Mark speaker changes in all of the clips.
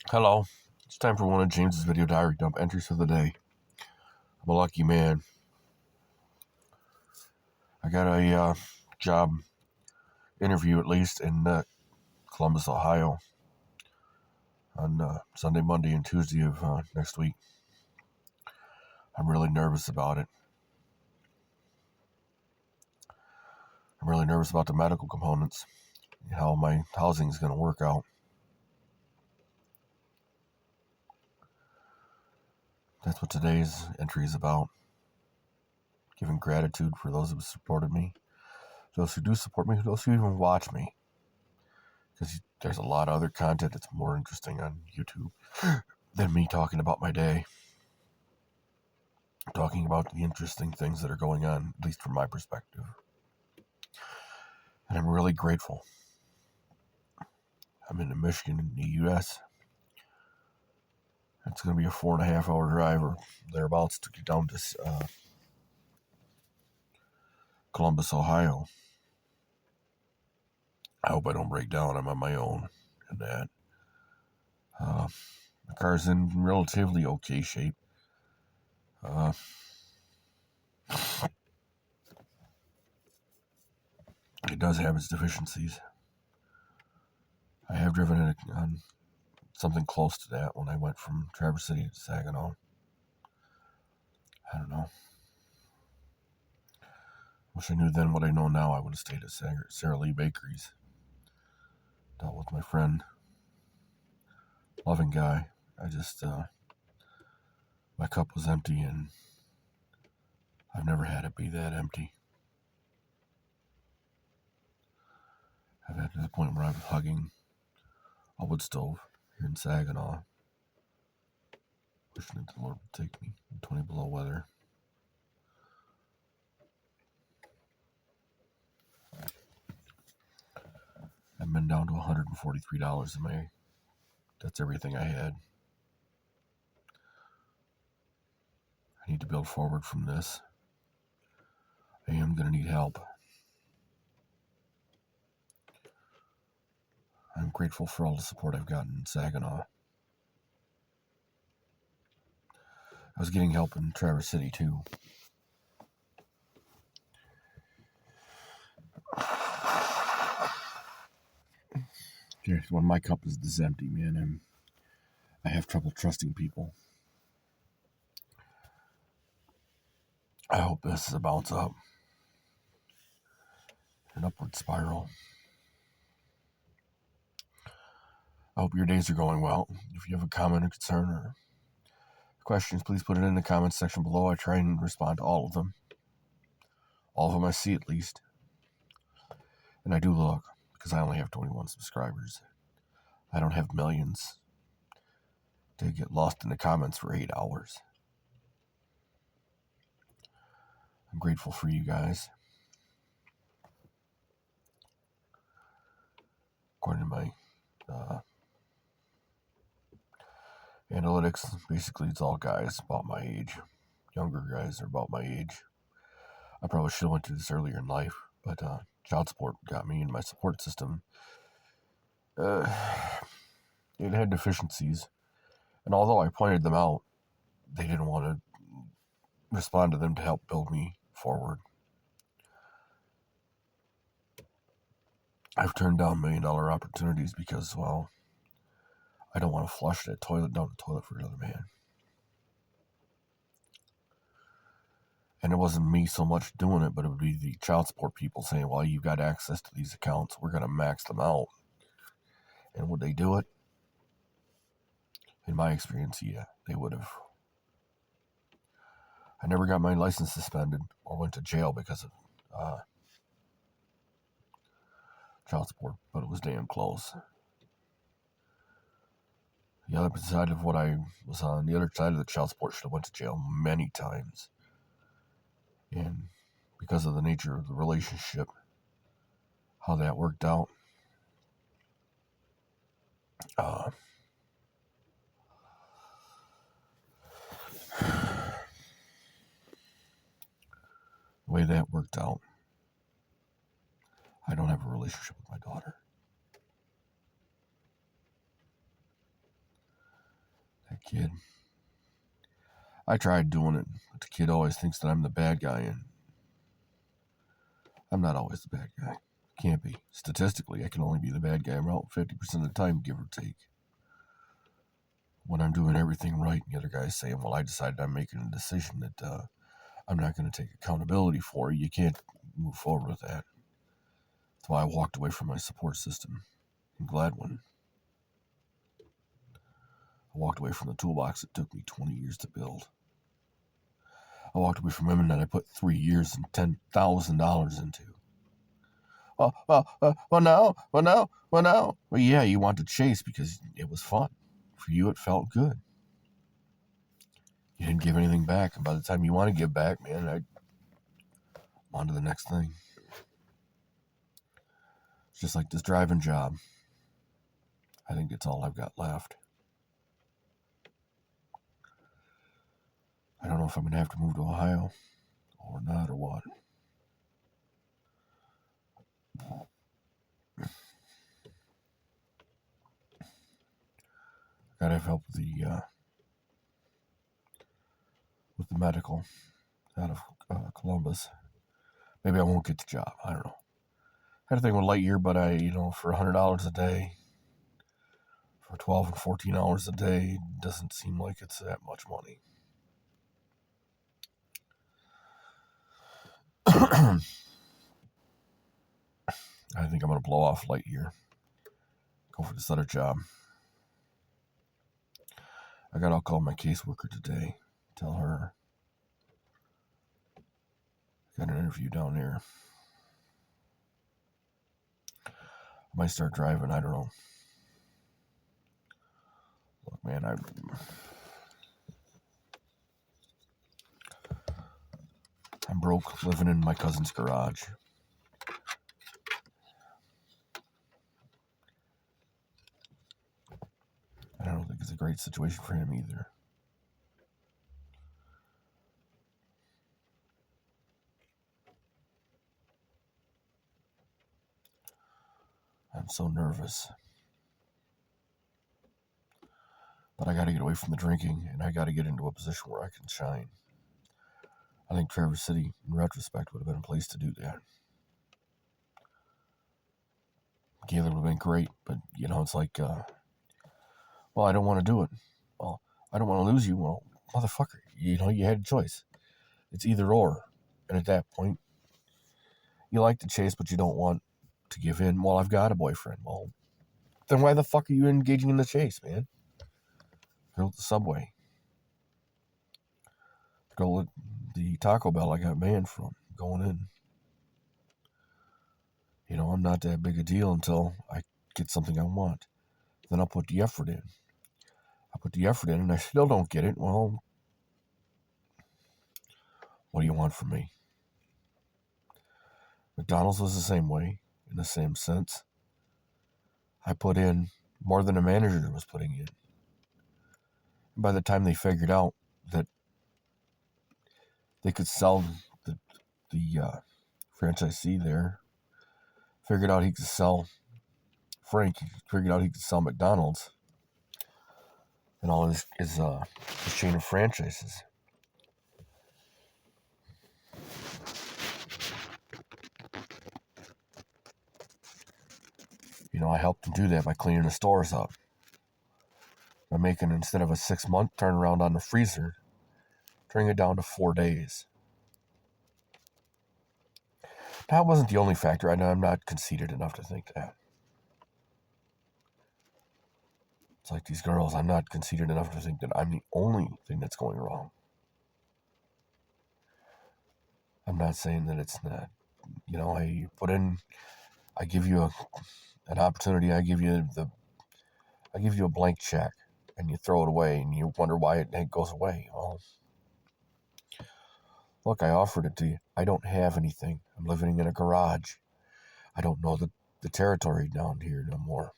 Speaker 1: Hello. It's time for one of James's video diary dump entries for the day. I'm a lucky man. I got a job interview, at least, in Columbus, Ohio on Sunday, Monday, and Tuesday of next week. I'm really nervous about it. I'm really nervous about the medical components, how my housing is going to work out. That's what today's entry is about. Giving gratitude for those who supported me, those who do support me, those who even watch me. Because there's a lot of other content that's more interesting on YouTube than me talking about my day. Talking about the interesting things that are going on, at least from my perspective. And I'm really grateful. I'm in Michigan in the U.S. It's going to be a 4.5 hour drive or thereabouts to get down to Columbus, Ohio. I hope I don't break down. I'm on my own in that. The car's in relatively okay shape. It does have its deficiencies. I have driven it on something close to that when I went from Traverse City to Saginaw. I don't know. Wish I knew then what I know now. I would have stayed at Sara Lee Bakeries. Dealt with my friend. Loving guy. My cup was empty, and I've never had it be that empty. I've had to the point where I was hugging a wood stove here in Saginaw, wishing that the Lord would take me in 20 below weather. I've been down to $143 in my. That's everything I had. I need to build forward from this. I am going to need help. I'm grateful for all the support I've gotten in Saginaw. I was getting help in Traverse City too. When my cup is this empty, man, I have trouble trusting people. I hope this is a bounce up, an upward spiral. I hope your days are going well. If you have a comment or concern or questions, please put it in the comments section below. I try and respond to all of them. All of them I see, at least. And I do look, because I only have 21 subscribers. I don't have millions to get lost in the comments for 8 hours. I'm grateful for you guys. According to my analytics, basically it's all guys about my age. Younger guys are about my age. I probably should have went to this earlier in life, but child support got me in my support system. It had deficiencies, and although I pointed them out, they didn't want to respond to them to help build me forward. I've turned down $1 million opportunities because, well, I don't want to flush that toilet down the toilet for another man. And it wasn't me so much doing it, but it would be the child support people saying, well, you've got access to these accounts. We're going to max them out. And would they do it? In my experience, yeah, they would have. I never got my license suspended or went to jail because of child support, but it was damn close. The other side of what I was on, the other side of the child support, should have went to jail many times. And because of the nature of the relationship, how that worked out, the way that worked out, I don't have a relationship with my daughter. kid. I tried doing it, but the kid always thinks that I'm the bad guy, and I'm not always the bad guy. Can't be. Statistically, I can only be the bad guy about 50% of the time, give or take. When I'm doing everything right, and the other guy's saying, well, I decided I'm making a decision that I'm not going to take accountability for. You can't move forward with that. That's why I walked away from my support system in Gladwin. I walked away from the toolbox that took me 20 years to build. I walked away from women that I put 3 years and $10,000 into. Well, no. Well, yeah, you want to chase because it was fun. For you, it felt good. You didn't give anything back, and by the time you want to give back, man, I'm on to the next thing. It's just like this driving job. I think it's all I've got left. I don't know if I'm going to have to move to Ohio or not or what. Gotta have help with the medical out of Columbus. Maybe I won't get the job. I don't know. I had a thing with Lightyear, but for $100 a day, for 12 and 14 hours a day, doesn't seem like it's that much money. I think I'm going to blow off Lightyear. Go for this other job. I'll call my caseworker today. Tell her. Got an interview down there. I might start driving. I don't know. Look, man, I'm broke, living in my cousin's garage. I don't think it's a great situation for him either. I'm so nervous. But I got to get away from the drinking, and I got to get into a position where I can shine. I think Traverse City, in retrospect, would have been a place to do that. Gaylord would have been great, but, it's like, well, I don't want to do it. Well, I don't want to lose you. Well, motherfucker, you had a choice. It's either or. And at that point, you like to chase, but you don't want to give in. Well, I've got a boyfriend. Well, then why the fuck are you engaging in the chase, man? Go to the Subway. Go to the Taco Bell I got banned from going in. I'm not that big a deal until I get something I want. Then I'll put the effort in. I put the effort in and I still don't get it. Well, what do you want from me? McDonald's was the same way, in the same sense. I put in more than a manager was putting in. And by the time they figured out that they could sell the franchisee there, figured out he could sell Frank, figured out he could sell McDonald's and all his chain of franchises. I helped him do that by cleaning the stores up. By making, instead of a 6-month turnaround on the freezer, turning it down to 4 days. That wasn't the only factor. I know I'm not conceited enough to think that. It's like these girls, I'm not conceited enough to think that I'm the only thing that's going wrong. I'm not saying that it's not. I put in, I give you an opportunity, I give you a blank check, and you throw it away, and you wonder why it goes away. Well, look, I offered it to you. I don't have anything. I'm living in a garage. I don't know the territory down here no more.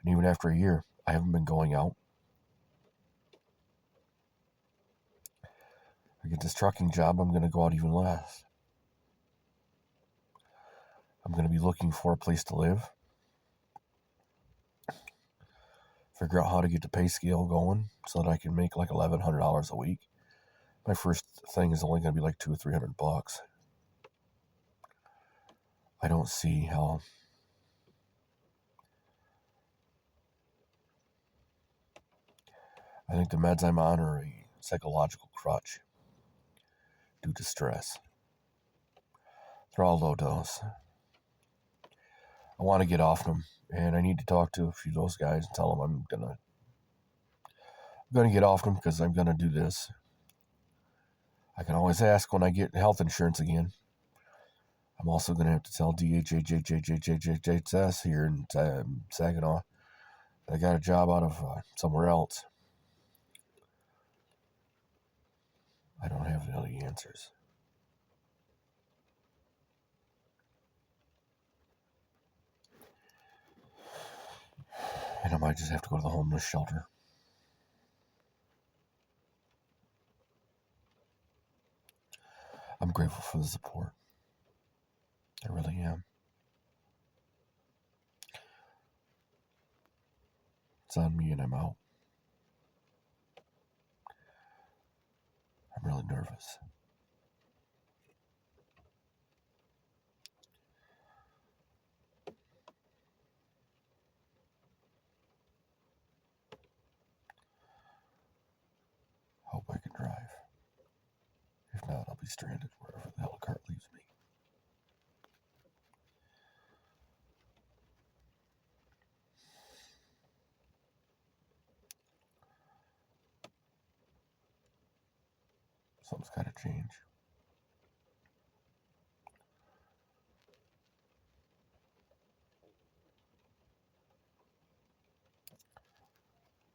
Speaker 1: And even after a year, I haven't been going out. I get this trucking job, I'm going to go out even less. I'm going to be looking for a place to live. figure out how to get the pay scale going so that I can make like $1,100 a week. My first thing is only going to be like $200 or $300. I don't see how. I think the meds I'm on are a psychological crutch due to stress. They're all low dose. I want to get off them, and I need to talk to a few of those guys and tell them I'm gonna get off them because I'm gonna do this. I can always ask when I get health insurance again. I'm also gonna have to tell DHHHHHHHS here in Saginaw that I got a job out of somewhere else. I don't have any answers. And I might just have to go to the homeless shelter. I'm grateful for the support. I really am. It's on me and I'm out. I'm really nervous. Hope I can drive. If not, I'll be stranded wherever the hell the cart leaves me. Something's got to change.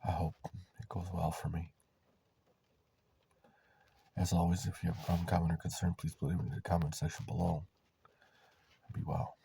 Speaker 1: I hope it goes well for me. As always, if you have a problem, comment, or concern, please put it in the comment section below. Be well.